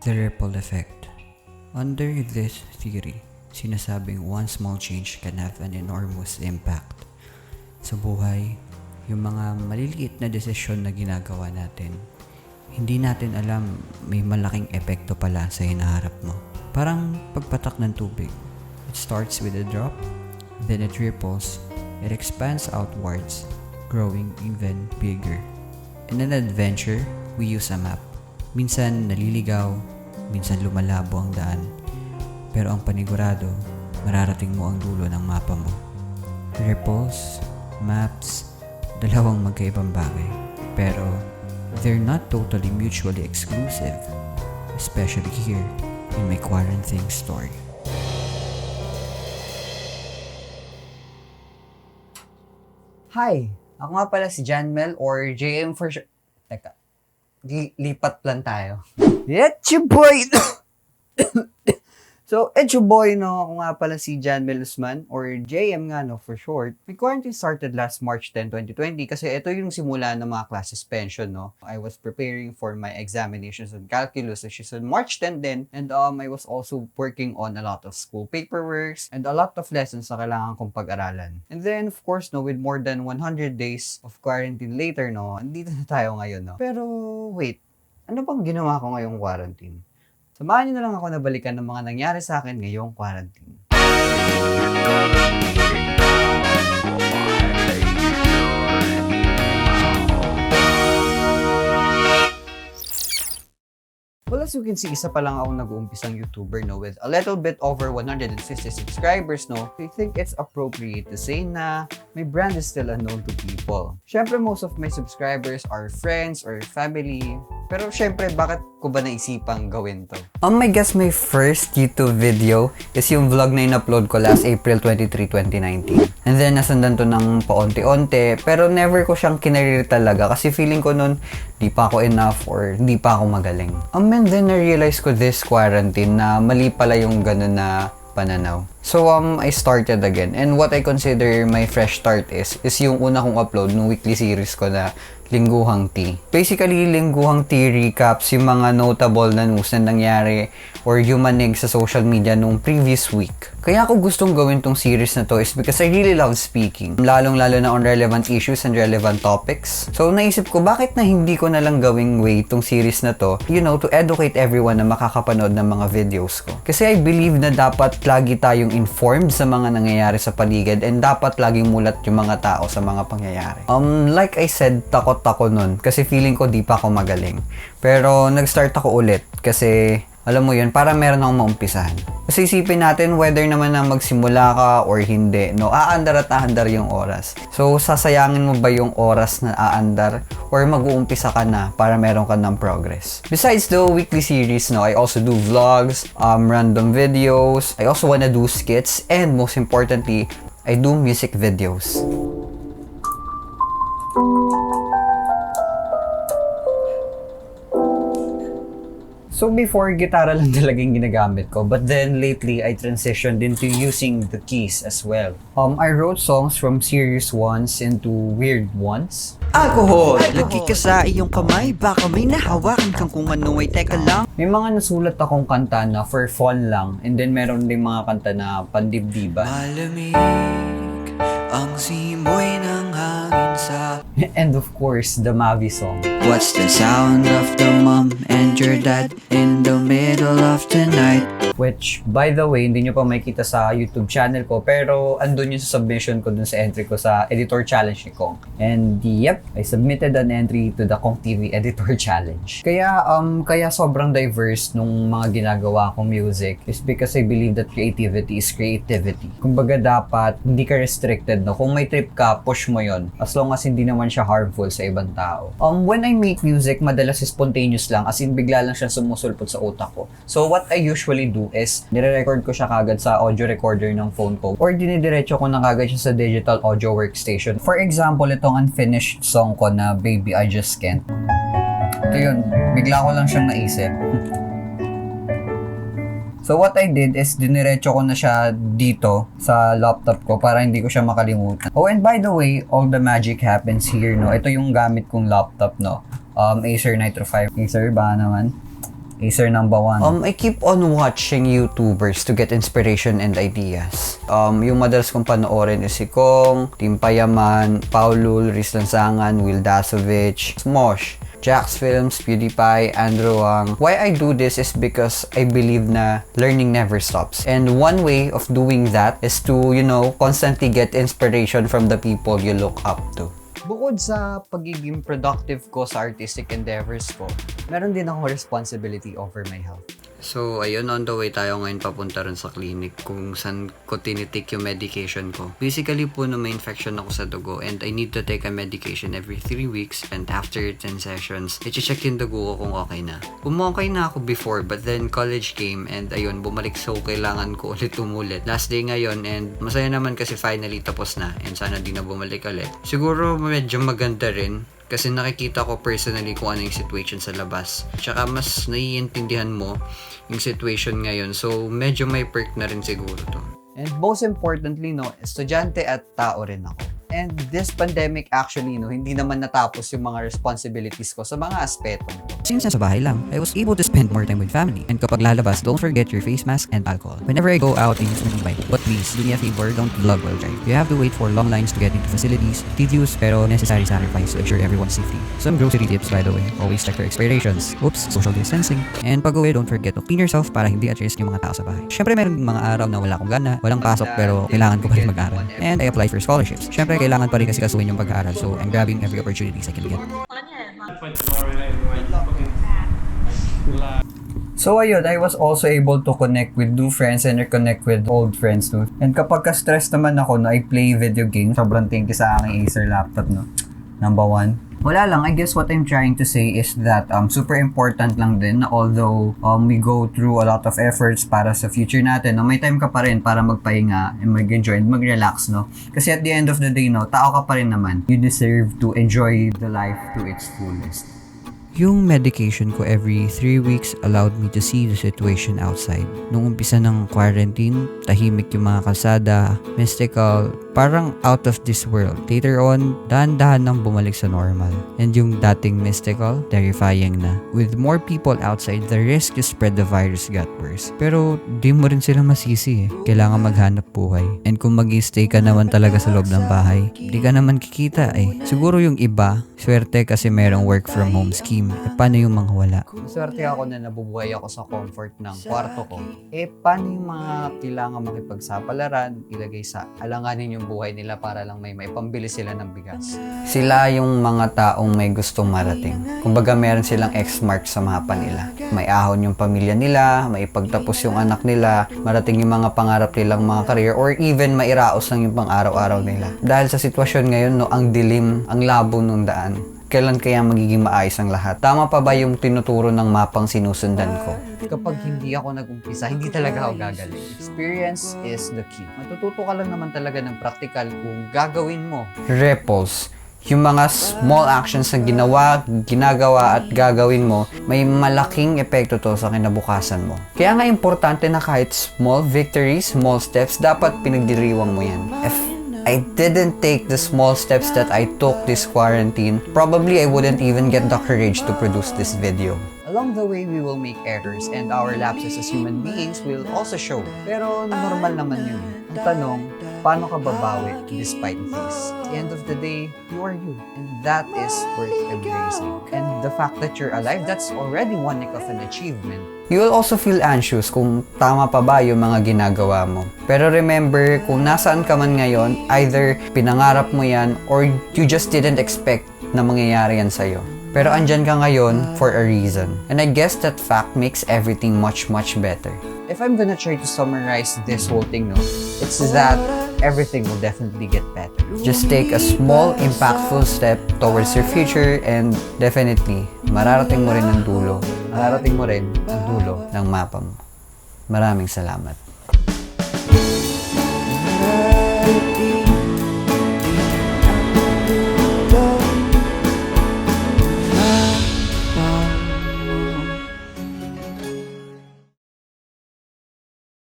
The ripple effect. Under this theory, sinasabing one small change can have an enormous impact sa buhay. Yung mga maliliit na desisyon na ginagawa natin, hindi natin alam may malaking epekto pala sa hinaharap mo. Parang pagpatak ng tubig. It starts with a drop, then it ripples, it expands outwards, growing even bigger. In an adventure, we use a map. Minsan naliligaw, minsan lumalabo ang daan. Pero ang panigurado, mararating mo ang dulo ng mapa mo. Ripples, maps, dalawang magkaibang bagay. Pero they're not totally mutually exclusive, especially here in my Quaranthings story. Hi! Ako nga pala si Janmel or JM for short. Teka, lipat lang tayo. It's your boy! So, it's your boy, no? Ako nga pala si Janmel Usman or JM nga, no, for short. My quarantine started last March 10, 2020 kasi ito yung simula ng mga class suspension, no? I was preparing for my examinations on calculus, which is on March 10 din. And I was also working on a lot of school paperwork and a lot of lessons na kailangan kong pag-aralan. And then, of course, no, with more than 100 days of quarantine later, no, andito na tayo ngayon, no? Pero, wait, ano bang ginawa ko ngayong quarantine? Samahan niyo na lang ako na balikan ng mga nangyari sa akin ngayong quarantine. Well, as you can see, isa pa lang ako nag-uumpisang YouTuber, no, with a little bit over 150 subscribers, no. I think it's appropriate to say na my brand is still unknown to people. Syempre, most of my subscribers are friends or family. Pero syempre, bakit ko ba naisipang gawin to? I guess my first YouTube video is yung vlog na in-upload ko last April 23, 2019. And then, nasundan to ng paunti-unti. Pero never ko siyang kinarir talaga kasi feeling ko nun, di pa ako enough or di pa ako magaling. And then, na-realize ko this quarantine na mali pala yung ganun na pananaw. So, I started again. And what I consider my fresh start is yung una kong upload ng weekly series ko na Lingguhang Tea. Basically, Lingguhang Tea recaps yung mga notable na news na nangyari or yumanig sa social media nung previous week. Kaya ako gustong gawin tong series na to is because I really love speaking. Lalong-lalo na on relevant issues and relevant topics. So, naisip ko, bakit na hindi ko na lang gawing way tong series na to, you know, to educate everyone na makakapanood ng mga videos ko. Kasi I believe na dapat lagi tayong informed sa mga nangyayari sa paligid and dapat laging mulat yung mga tao sa mga pangyayari. Like I said, takot ako nun kasi feeling ko di pa ako magaling. Pero nag-start ako ulit kasi alam mo yun, para meron akong maumpisahan. Kasi isipin natin whether naman na magsimula ka or hindi, no? Aandar at aandar yung oras. So, sasayangin mo ba yung oras na aandar or mag-uumpisa ka na para meron ka ng progress? Besides the weekly series, no, I also do vlogs, random videos, I also wanna do skits, and most importantly, I do music videos. So before, gitara lang talagang ginagamit ko. But then lately, I transitioned into using the keys as well. I wrote songs from serious ones into weird ones. Alcohol! Lagi ka sa iyong kamay, baka may nahawakan kang kung ano ay teka lang. May mga nasulat akong kanta na for fun lang. And then meron din mga kanta na pandibdiban. Malamig ang simoy ng hangin sa... And of course, the Mavi song. What's the sound of the mom and your dad in the middle of the night? Which, by the way, hindi nyo pa makikita sa YouTube channel ko, pero andun yung sa submission ko dun sa entry ko sa editor challenge ni Kong. And yep, I submitted an entry to the Kong TV editor challenge. Kaya sobrang diverse nung mga ginagawa kong music is because I believe that creativity is creativity. Kumbaga dapat hindi ka restricted, no? Kung may trip ka, push mo yon as long as hindi naman siya harmful sa ibang tao. When I make music, madalas spontaneous lang, as in bigla lang siya sumusulpot sa utak ko. So what I usually do is nire-record ko siya kagad sa audio recorder ng phone ko or dinidiretso ko na kagad siya sa digital audio workstation. For example, itong unfinished song ko na Baby I Just Can't. Ito yun, bigla ko lang siyang naisip. So what I did is diniretso ko na siya dito sa laptop ko para hindi ko siya makalimutan. Oh, and by the way, all the magic happens here, no? Ito yung gamit kong laptop, no? Acer Nitro 5. Acer ba naman? Acer number 1. I keep on watching YouTubers to get inspiration and ideas. Yung madalas kong panoorin is si Kong, Tim Payaman, Paulul, Riz Lansangan, Will Dasovich, Smosh, Jax Films, PewDiePie, Andrew Wang. Why I do this is because I believe na learning never stops. And one way of doing that is to, constantly get inspiration from the people you look up to. Bukod sa pagiging productive ko sa artistic endeavors ko, meron din ako responsibility over my health. So, ayun, on the way tayo ngayon papunta rin sa clinic kung saan ko tinitake yung medication ko. Basically po, may infection ako sa dugo and I need to take a medication every 3 weeks and after 10 sessions, i-check yung dugo ko kung okay na. Okay na ako before but then college came and ayun, bumalik so kailangan ko ulit umulit. Last day ngayon and masaya naman kasi finally tapos na and sana di na bumalik ulit. Siguro medyo maganda rin kasi nakikita ko personally kung ano yung situation sa labas. Tsaka mas naiintindihan mo yung situation ngayon. So, medyo may perk na rin siguro to. And most importantly, estudyante at tao rin ako. And this pandemic actually, hindi naman natapos yung mga responsibilities ko sa mga aspetong to. Since nasa bahay lang, I was able to spend more time with family. And kapag lalabas, don't forget your face mask and alcohol. Whenever I go out, I use my bike. But please, do me a favor, don't vlog while driving. You have to wait for long lines to get into facilities. Tedious pero necessary sacrifice to ensure everyone's safety. Some grocery tips, by the way. Always check your expirations. Oops, social distancing. And pag uwi, don't forget to clean yourself para hindi at risk yung mga tao sa bahay. Syempre, meron mga araw na wala akong gana, walang pasok pero kailangan ko pa rin mag-aral. And I apply for scholarships. Syempre, kailangan pa rin kasi kasuhin yung pag-aaral. So, I'm grabbing every opportunities I can get. So ayun, I was also able to connect with new friends and reconnect with old friends too. And kapag ka-stress naman ako I play video games, sobrang thank you sa aking Acer laptop number 1. Wala lang, I guess what I'm trying to say is that super important lang din na although we go through a lot of efforts para sa future natin, may time ka pa rin para magpahinga and mag-enjoy and mag-relax, Kasi at the end of the day, tao ka pa rin naman. You deserve to enjoy the life to its fullest. Yung medication ko every 3 weeks allowed me to see the situation outside. Nung umpisa ng quarantine, tahimik yung mga kalsada, mystical, parang out of this world. Later on, dahan-dahan nang bumalik sa normal. And yung dating mystical, terrifying na. With more people outside, the risk to spread the virus got worse. Pero di mo rin sila masisi Kailangan maghanap buhay. And kung mag-stay ka naman talaga sa loob ng bahay, di ka naman kikita Siguro yung iba, swerte kasi merong work from home scheme. Paano yung mga wala? Swerte ako na nabubuhay ako sa comfort ng kwarto ko. Paano yung mga kailangan makipagsapalaran, ilagay sa alanganin yung buhay nila para lang may pambili sila ng bigas? Sila yung mga taong may gustong marating. Kumbaga meron silang X-mark sa mapa nila. May ahon yung pamilya nila, may ipagtapos yung anak nila, marating yung mga pangarap nilang mga career, or even mairaos lang yung pang-araw-araw nila. Dahil sa sitwasyon ngayon, ang dilim, ang labo ng daan. Kailan kaya magiging maayos ang lahat? Tama pa ba yung tinuturo ng mapang sinusundan ko? Kapag hindi ako nag-umpisa, hindi talaga ako gagaling. Experience is the key. Matututo ka lang naman talaga ng practical kung gagawin mo. Repos. Yung mga small actions na ginagawa at gagawin mo, may malaking epekto to sa kinabukasan mo. Kaya nga importante na kahit small victories, small steps, dapat pinagdiriwang mo yan. If I didn't take the small steps that I took this quarantine, probably I wouldn't even get the courage to produce this video. Along the way, we will make errors and our lapses as human beings will also show. Pero normal naman yun. Ang tanong, paano ka babawi despite this? At the end of the day, you are you. And that is worth embracing. And the fact that you're alive, that's already one heck of an achievement. You will also feel anxious kung tama pa ba yung mga ginagawa mo. Pero remember, kung nasaan ka man ngayon, either pinangarap mo yan or you just didn't expect na mangyayari yan sa'yo. Pero andyan ka ngayon for a reason. And I guess that fact makes everything much, much better. If I'm gonna try to summarize this whole thing, it's that everything will definitely get better. Just take a small, impactful step towards your future and definitely, mararating mo rin ang dulo. Mararating mo rin ang dulo ng mapa mo. Maraming salamat.